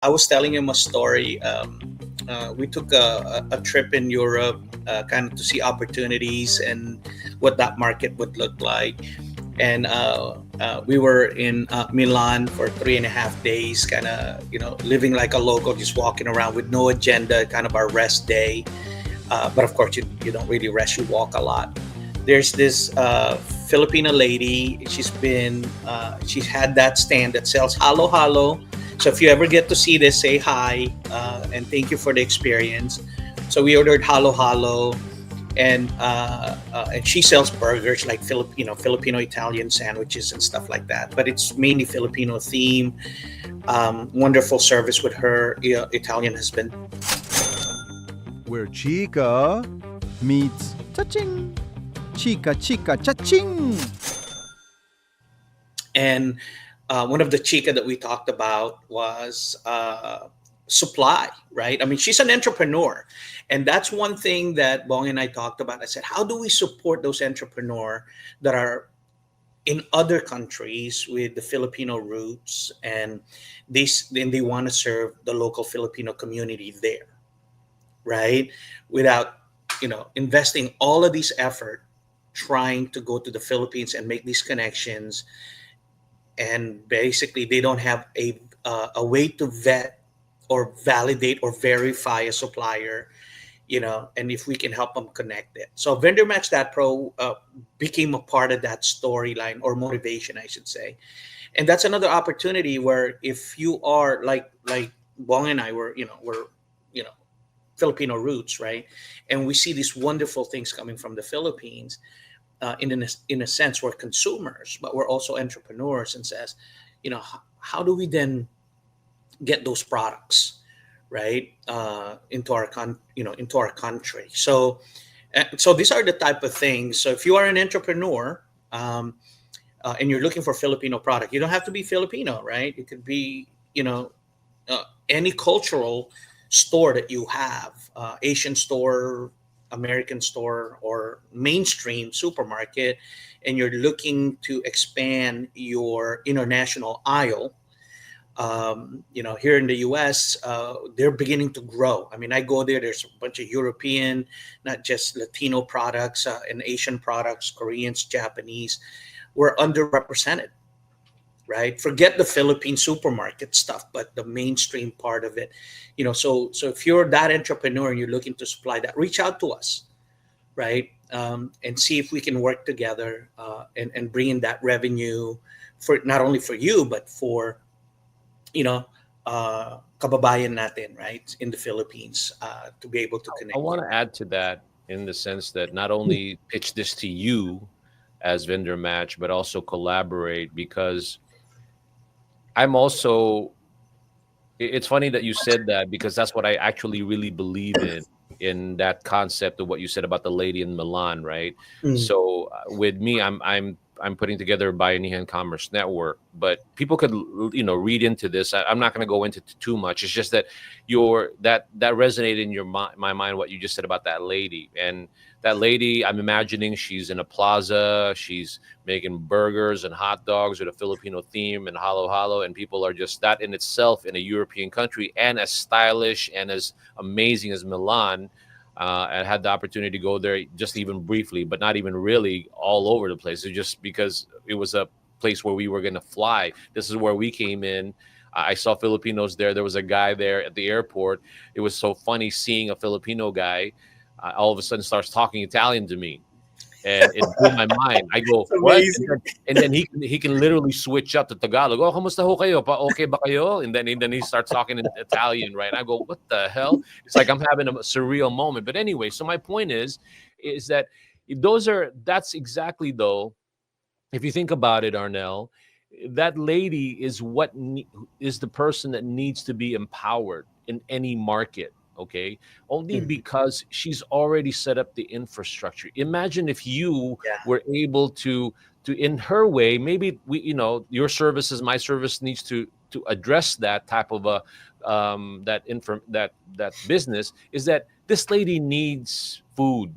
I was telling him a story. We took a trip in Europe, kind of to see opportunities and what that market would look like. And we were in Milan for 3.5 days, kind of living like a local, just walking around with no agenda, kind of our rest day. But of course, you don't really rest; you walk a lot. There's this Filipino lady. She's had that stand that sells halo halo. So if you ever get to see this, say hi and thank you for the experience. So we ordered halo halo, and she sells burgers like Filipino Italian sandwiches and stuff like that. But it's mainly Filipino theme. Wonderful service with her Italian husband. Where Chika meets Chaching. Chika2Chaching. And one of the chica that we talked about was supply, right? I mean, she's an entrepreneur. And that's one thing that Bong and I talked about. I said, how do we support those entrepreneurs that are in other countries with the Filipino roots, and they want to serve the local Filipino community there, right? Without, investing all of this effort trying to go to the Philippines and make these connections, and basically they don't have a way to vet or validate or verify a supplier, and if we can help them connect it. So VendorMatch.pro became a part of that storyline or motivation, I should say. And that's another opportunity where if you are like Bong and I we're you know Filipino roots, right? And we see these wonderful things coming from the Philippines. In a sense, we're consumers, but we're also entrepreneurs, and says, how do we then get those products, right, into our country? So these are the type of things. So if you are an entrepreneur, and you're looking for Filipino product, you don't have to be Filipino, right? It could be any cultural store that you have, Asian store, American store, or mainstream supermarket, and you're looking to expand your international aisle. Here in the U.S., they're beginning to grow. I mean, I go there. There's a bunch of European, not just Latino products, and Asian products, Koreans, Japanese. We're underrepresented, right? Forget the Philippine supermarket stuff, but the mainstream part of it. So if you're that entrepreneur and you're looking to supply that, reach out to us, right? And see if we can work together, and bring in that revenue for not only for you but for kababayan natin, right, in the Philippines, to be able to I connect. want to add to that in the sense that not only pitch this to you as vendor match, but also collaborate, because I'm also, it's funny that you said that, because that's what I actually really believe in that concept of what you said about the lady in Milan, right? Mm. So with me, I'm putting together Bayanihan Commerce Network, but people could read into this. I'm not going to go into too much. It's just that that resonated in my mind what you just said about that lady. And that lady, I'm imagining she's in a plaza, she's making burgers and hot dogs with a Filipino theme and halo halo, and people are just, that in itself in a European country and as stylish and as amazing as Milan. And had the opportunity to go there just even briefly, but not even really all over the place. It's just because it was a place where we were going to fly. This is where we came in. I saw Filipinos there. There was a guy there at the airport. It was so funny seeing a Filipino guy all of a sudden starts talking Italian to me. And it blew my mind. I go, It's what? amazing. And then he can literally switch up to Tagalog. Oh, kamusta ho kayo? Okay ba kayo? And then he starts talking in Italian, right? I go, what the hell? It's like I'm having a surreal moment. But anyway, so my point is that that's exactly, though, if you think about it, Arnel, that lady is is the person that needs to be empowered in any market. Okay, only Mhm. because she's already set up the infrastructure. Imagine if you Yeah. were able to in her way, maybe your services, my service needs to address that type of a that business, is that this lady needs food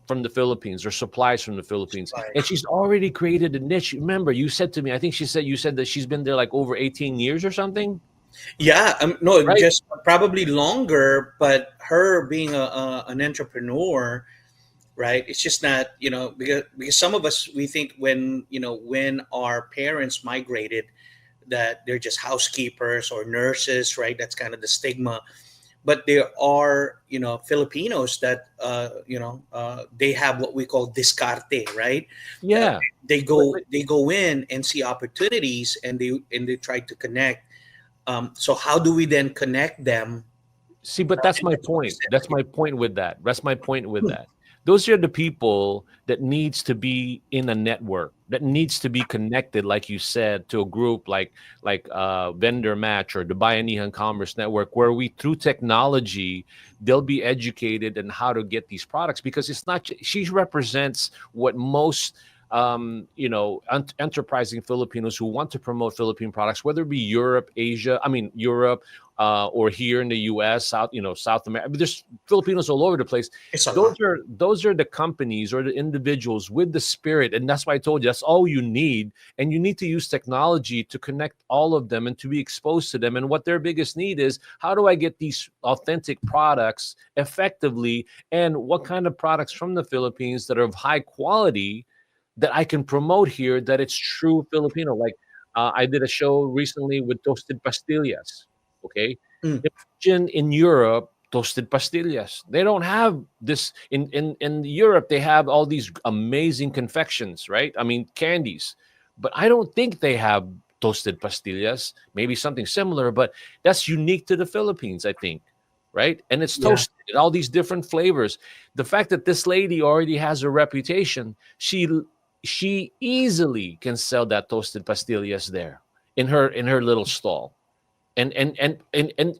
from the Philippines or supplies from the Philippines. Right. And she's already created a niche. Remember, you said to me, I think you said that she's been there like over 18 years or something. Yeah, no, right? just probably longer. But her being an entrepreneur, right? It's just not, because some of us, we think when, when our parents migrated, that they're just housekeepers or nurses, right? That's kind of the stigma. But there are, Filipinos that, they have what we call discarte, right? Uh, Yeah. they But, go they go in and see opportunities, and they try to connect. So how do we then connect them? see, but that's And my that's what you point. said. That's my point with that. That's my point with that. Those are the people that needs to be in a network, that needs to be connected, like you said, to a group like Vendor Match or the Bayanihan Commerce Network, where we through technology they'll be educated in how to get these products because it's not. She represents what most enterprising Filipinos who want to promote Philippine products, whether it be Europe, Asia, I mean Europe, or here in the U.S., South America. I mean, there's Filipinos all over the place. It's a Those lot. are those are the companies or the individuals with the spirit, and that's why I told you that's all you need. And you need to use technology to connect all of them and to be exposed to them. And what their biggest need is, how do I get these authentic products effectively, and what kind of products from the Philippines that are of high quality that I can promote here that it's true Filipino. Like I did a show recently with toasted pastillas. Okay, Mm. imagine in Europe toasted pastillas. They don't have this in Europe. They have all these amazing confections, right? I mean candies, but I don't think they have toasted pastillas. Maybe something similar, but that's unique to the Philippines, I think. Right, and it's Yeah. toasted in all these different flavors. The fact that this lady already has a reputation, she easily can sell that toasted pastillas there in her little stall. And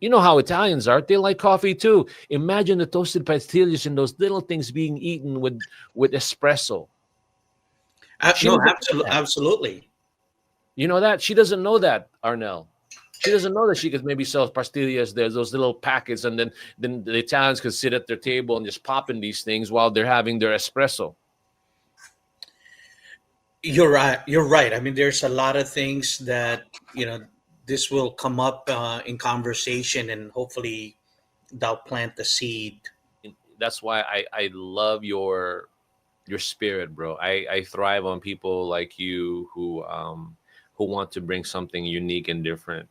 you know how Italians are, they like coffee too. Imagine the toasted pastillas and those little things being eaten with espresso. She No, doesn't know absolutely, that. absolutely. You know that? She doesn't know that, Arnel. She doesn't know that she could maybe sell pastillas. There's those little packets, and then the Italians could sit at their table and just pop in these things while they're having their espresso. You're right. You're right. I mean, there's a lot of things that, this will come up in conversation, and hopefully they'll plant the seed. That's why I love your spirit, bro. I thrive on people like you who want to bring something unique and different.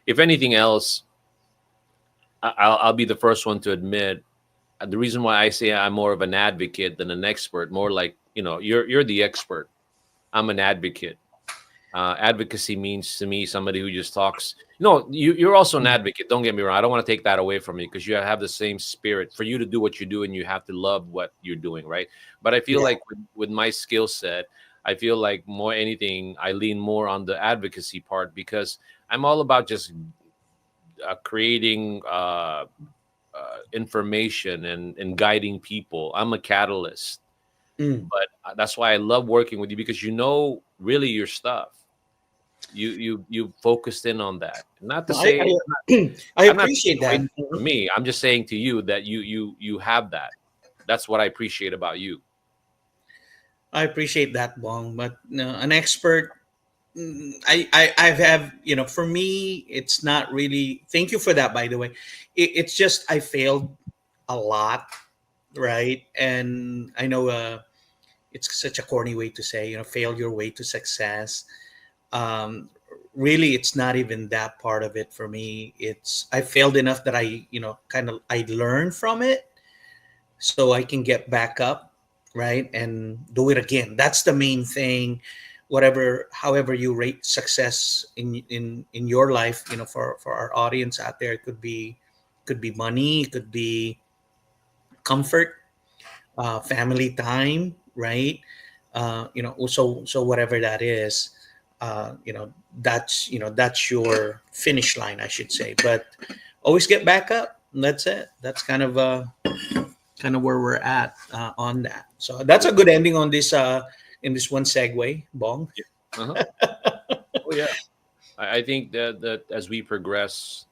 If anything else, I'll be the first one to admit the reason why I say I'm more of an advocate than an expert. More like you're the expert. I'm an advocate. Advocacy means to me somebody who just talks. No, you're also an advocate. Don't get me wrong. I don't want to take that away from you because you have the same spirit. For you to do what you do, and you have to love what you're doing, right? But I feel Yeah. like with my skill set, I feel like more anything, I lean more on the advocacy part because I'm all about just creating information and guiding people. I'm a catalyst, Mm. but that's why I love working with you because you know really your stuff. You focused in on that. Not to No, say I I'm not appreciate taking away that. anything from me. I'm just saying to you that you have that. That's what I appreciate about you. I appreciate that, Bong. But no, an expert, I have, for me, it's not really. Thank you for that, by the way. It's just I failed a lot, right? And I know it's such a corny way to say, fail your way to success. Um, Really, it's not even that part of it for me. It's I failed enough that I, kind of I learn from it so I can get back up, right, and do it again. That's the main thing. Whatever, however you rate success in your life, for our audience out there, it could be money, it could be comfort, family time, right? So whatever that is, that's your finish line, I should say. But always get back up. That's it. That's kind of where we're at on that. So that's a good ending on this in this one segue, Bong. Yeah. Uh-huh. Oh yeah. I think that as we progress,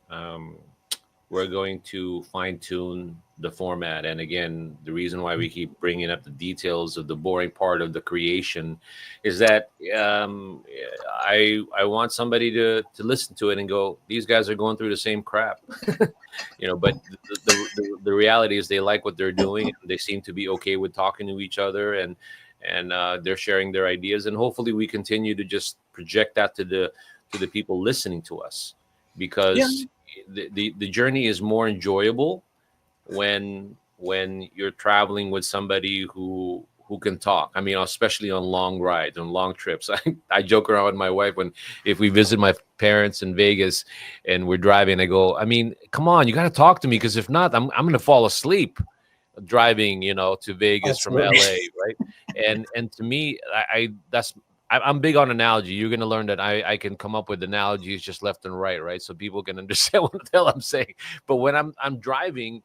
we're going to fine tune the format. And again, the reason why we keep bringing up the details of the boring part of the creation is that I want somebody to listen to it and go, these guys are going through the same crap, But the reality is they like what they're doing, and they seem to be okay with talking to each other, and they're sharing their ideas, and hopefully we continue to just project that to the people listening to us, Yeah. because the journey is more enjoyable when you're traveling with somebody who can talk. I mean, especially on long rides, on long trips. I joke around with my wife if we visit my parents in Vegas and we're driving, I go, I mean, come on, you got to talk to me, because if not, I'm going to fall asleep driving, to Vegas from Absolutely. LA, right? And to me, I'm big on analogy. You're going to learn that I can come up with analogies just left and right, so people can understand what the hell I'm saying. But when I'm driving,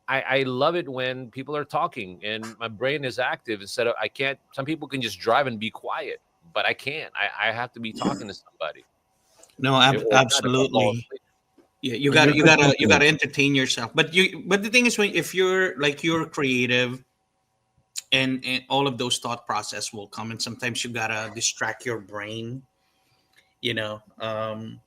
I love it when people are talking and my brain is active, instead of, I can't. Some people can just drive and be quiet, but I can't. I have to be talking to somebody. No, Or not if I fall absolutely. asleep. Yeah, you gotta entertain yourself. But the thing is, if you're creative, and all of those thought process will come, and sometimes you gotta distract your brain, you know, um,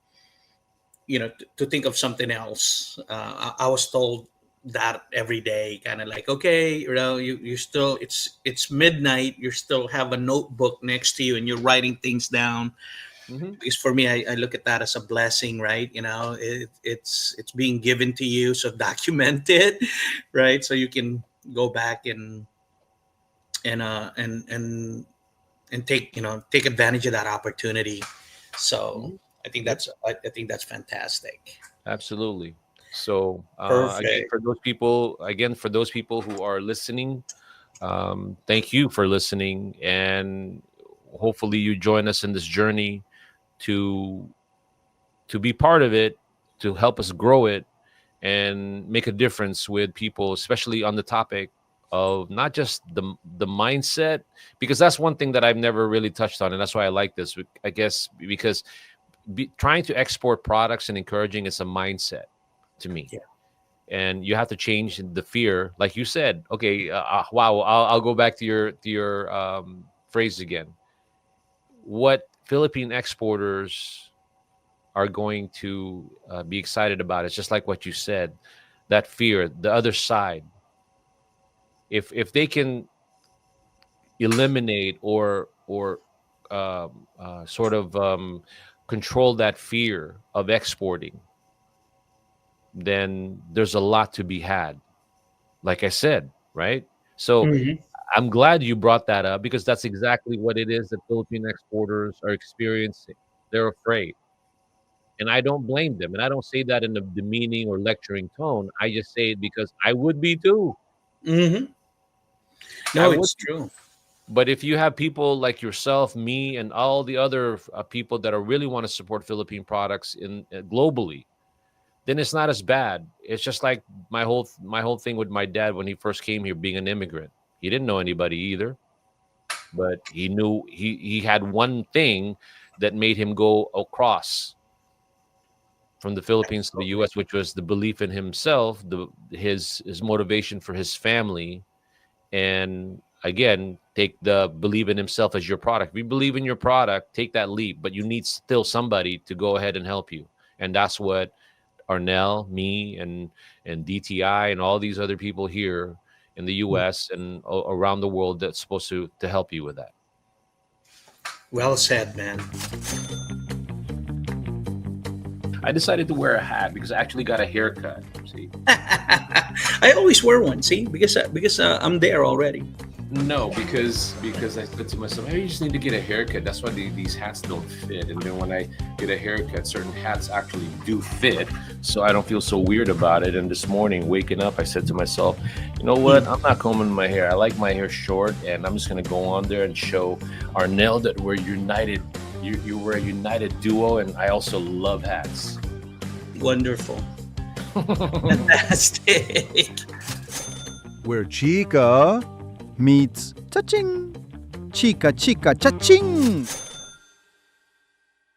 to think of something else. I was told that every day, kind of like, okay, you still, it's midnight, you still have a notebook next to you and you're writing things down. Hmm. Because for me, I look at that as a blessing, right? It's being given to you, so document it, right? So you can go back and uh and and and take advantage of that opportunity. So Hmm. Yep. I think that's fantastic. Absolutely. So Perfect. again, for those people who are listening, thank you for listening, and hopefully you join us in this journey to be part of it, to help us grow it and make a difference with people, especially on the topic of not just the mindset, because that's one thing that I've never really touched on, and that's why I like this. I guess because trying to export products and encouraging is a mindset to me, Yeah. and you have to change the fear, like you said. Okay, wow, I'll go back to your phrase again. What Philippine exporters are going to be excited about is just like what you said, that fear, the other side. If they can eliminate or sort of control that fear of exporting, then there's a lot to be had. Like I said, right? So Mhm. I'm glad you brought that up, because that's exactly what it is that Philippine exporters are experiencing. They're afraid. And I don't blame them. And I don't say that in a demeaning or lecturing tone. I just say it because I would be too. Mhm. I No, would. it's true. But if you have people like yourself, me, and all the other people that are really want to support Philippine products in globally, then it's not as bad. It's just like my whole thing with my dad when he first came here, being an immigrant. He didn't know anybody either, but he knew he had one thing that made him go across from the Philippines to the Absolutely. U.S., which was the belief in himself, his motivation for his family, and again, take the believe in himself as your product. If you believe in your product, take that leap, but you need still somebody to go ahead and help you, and that's what Arnel, me, and DTI, and all these other people here in the U.S. and around the world that's supposed to help you with that. Well said, man. I decided to wear a hat because I actually got a haircut. See, I always wear one. See, because I'm there already. no, because I said to myself, hey, you just need to get a haircut. That's why these hats don't fit. And then when I get a haircut, certain hats actually do fit, so I don't feel so weird about it. And this morning, waking up, I said to myself, you know what? I'm not combing my hair. I like my hair short, and I'm just gonna go on there and show Arnel that we're united. You were a united duo, and I also love hats. Wonderful. Fantastic. Where Chika meets Chaching. Chika Chaching.